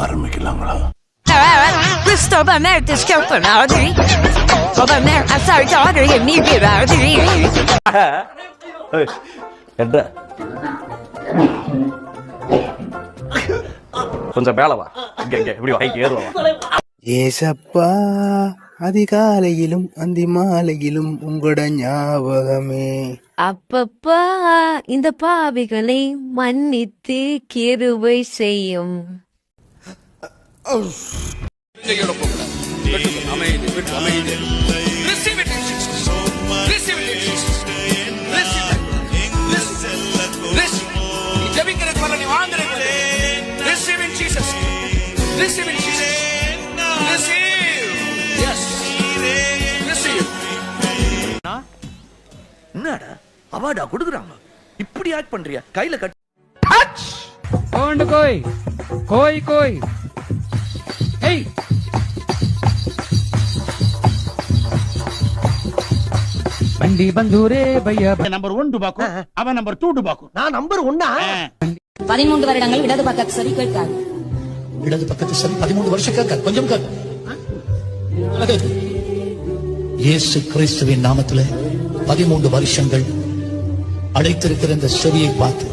ஆரம்பிக்கலாங்களா? கொஞ்சம் மேல வா. இப்படி ஏறுவா. ஏசப்பா அதிகாலையிலும் அந்தி மாலையிலும் உங்களோட ஞாபகமே. அப்பப்பா இந்த பாவிகளை மன்னித்து கிருபை செய்யும். என்னடா அவார்டா கொடுக்குறாங்க, இப்படி ஆக்ட் பண்றியா? கையில கட் கோய் கோய் கோய் ஏய் பண்டி பந்தூரே பையா. நம்பர் 1 டுபாக்கு, அவன் நம்பர் 2 டுபாக்கு. நான் நம்பர் 1. 13 வருடங்கள் இடது பக்கத்து சரி கேட்காது. இடது பக்கத்து சரி 13 வருஷம் கேட்காது, கொஞ்சம் கேட்கும். இயேசு கிறிஸ்துவின் நாமத்திலே 13 வருஷங்கள் அழைத்திருக்கிற இந்த செவியை பார்த்து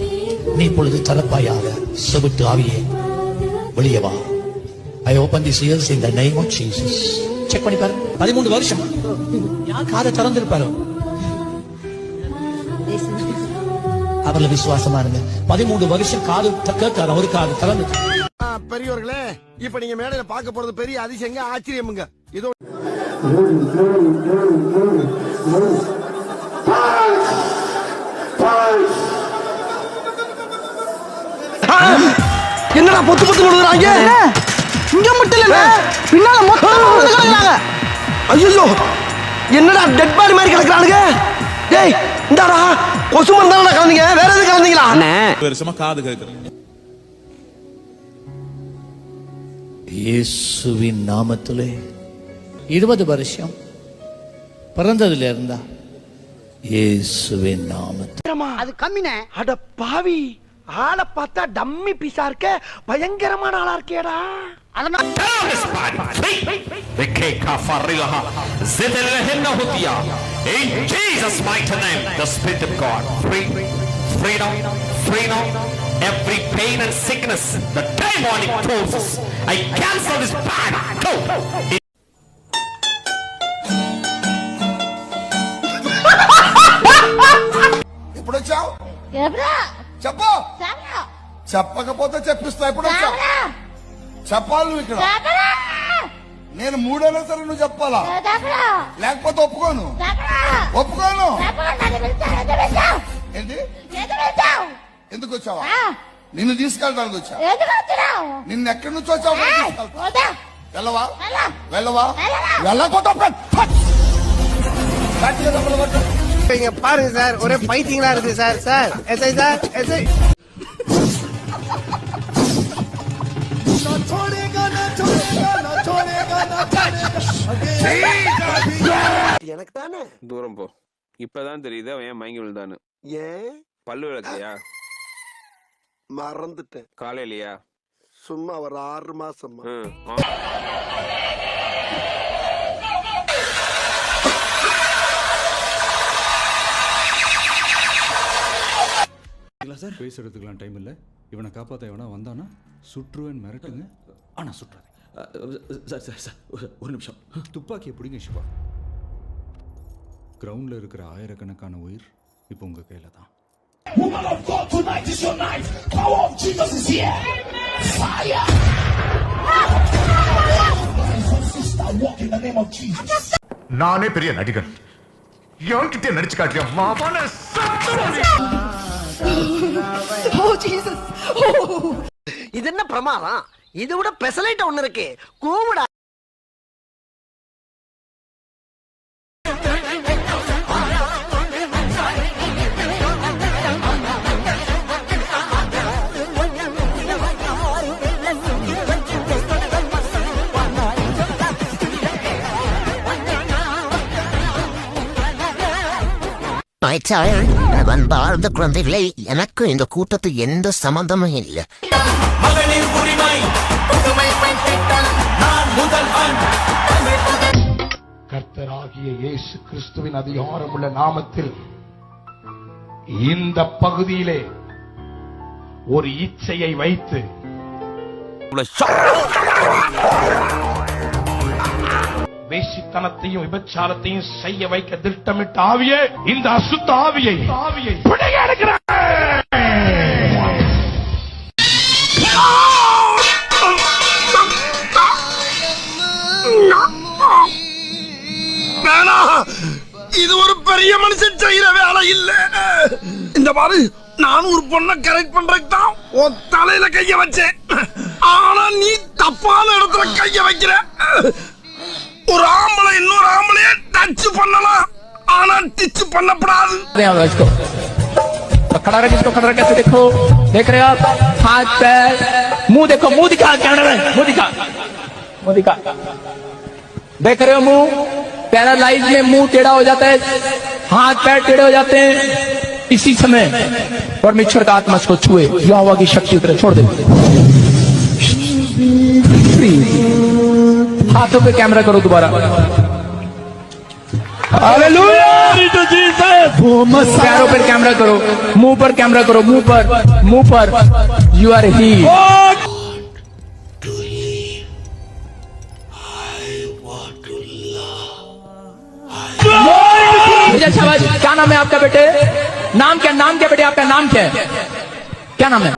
நீ இப்பொழுது தரப்பாயாக. செவிட்டு ஆவியே வெளியே வா. I open these ears in the name of Jesus. Check பண்ணி பாரு. 13 வருஷம் யார் காதை திறந்திருப்பாரு? அவர்ல விசுவாசமா இருங்க. 13 வருஷம் காது கேட்காது, ஒரு காது திறந்து. பெரியவர்களே, இப்ப நீங்க மேடையில பார்க்க போறது பெரிய அதிசயங்க, ஆச்சரியமுங்க. இதோ என்னடா பொத்து பொத்து கொடுக்குறாங்க? இங்க மட்டும் இல்ல, பின்னால மொத்தம் கிடக்குறாங்க. ஐயோ, என்னடா டெட் பாடி மாதிரி கிடக்குறானுங்க. டேய் இந்தாடா, கொசு மருந்தானடா கலந்தீங்க, வேற எது கலந்தீங்களா? வருஷமா காது கேட்கறேன். இயேசுவின் நாமத்திலே 20 வருஷம் பிறந்ததுல இருந்தா இயேசுவின் நாமத்தில். அது கம்மினே. அட பாவி, ஆளை பார்த்தா டம்மி பீஸா இருக்க, பயங்கரமான ஆளா இருக்கேடா. In Jesus' mighty name, the Spirit of God, freedom, every pain and sickness, the demonic forces, I cancel this bad. Go. ఎప్పుడు వచ్చావు? చెప్పు. చెప్పకపోతే చెప్పిస్తా. ఎప్పుడు వచ్చావు? చెప్పాలి నువ్వు. ఇక్కడ నేను 3 ఏళ్ళ సరే నువ్వు చెప్పాలా, లేకపోతే ఒప్పుకోను. ఏంటి? ఎందుకు వచ్చావా? నిన్ను తీసుకెళ్ళడానికి వచ్చా. నిన్ను ఎక్కడి నుంచి వచ్చావు? వెళ్ళవా? వెళ్ళకపోతే பாருங்க சார், ஒரே பைத்தியங்களா இருக்கு sir. Sir SI sir, SI. எனக்கு தானே தூரம் போ. இப்பதான் தெரியுது அவன் ஏன் மயங்கி விழுந்தான்னு. ஏன்? பல்லு விளக்கையா? மறந்துட்டேன். காலையிலயா? சும்மா ஒரு 6 மாசமா. சார் பேசுறதுக்குலாம் டைம் இல்ல. இவனை காப்பாத்த எவனா வந்தானா சுற்றுவேன் மிரட்டுங்க. ஆனா சுற்றாதே. சார் ஒரு நிமிஷம். துப்பாக்கியை பிடிங்க சிவா. கிரவுண்ட்ல இருக்கிற ஆயிரக்கணக்கான உயிர் இப்போ உங்க கையில தான். நானே பெரிய நடிகன், என்கிட்ட நடிச்சு காட்டியா மாவான. இது என்ன பிரமாதம்? இது விட பெசலைட் ஒண்ணு இருக்கு. கூவுடா. My turn. அன்பார்ந்த குழந்தைகளே, எனக்கு இந்த கூட்டத்து எந்த சம்பந்தமும் இல்லை. கர்த்தராகிய இயேசு கிறிஸ்துவின் அதிகாரமுள்ள நாமத்தில் இந்த பகுதியிலே ஒரு இச்சையை வைத்து வேசித்தனத்தையும் விபச்சாரத்தையும் செய்ய வைக்க திட்டமிட்ட ஆவியே, இந்த அசுத்த ஆவியை பிடிக்க எடுக்கிறேன். இது ஒரு பெரிய மனுஷன் செய்யற வேலை இல்ல. இந்த பாரு, நான் ஒரு பொண்ணை கரெக்ட் பண்றதுக்கு தான் உன் தலையில கைய வச்சேன். ஆனா நீ தப்பான இடத்துல கைய வைக்கிற. ஒரு ஆம்பளை இன்னொரு ஆம்பளைய டச் பண்ணலாம், ஆனா டிச் பண்ணப்படாது. खड़ा रख, इसको खड़ा रख, कैसे देखो, देख रहे हो आप, हाथ पैर मुंह देखो, मुंह दिखा कैमरा में, मुंह दिखा, मुंह दिखा, देख रहे हो मुंह, पैरालाइज में मुंह टेढ़ा हो जाता है, हाथ पैर टेढ़े हो जाते हैं. इसी समय परमेश्वर का आत्मा इसको छुए, यहोवा की शक्ति उतरे, छोड़ दे. हाथों पे कैमरा करो दोबारा. हालेलुया, पैरों पर कैमरा करो, मुंह पर कैमरा करो, मुंह पर. You are healed. शाबाश. क्या नाम है आपका बेटे? नाम क्या बेटे? आपका नाम क्या है? क्या नाम है?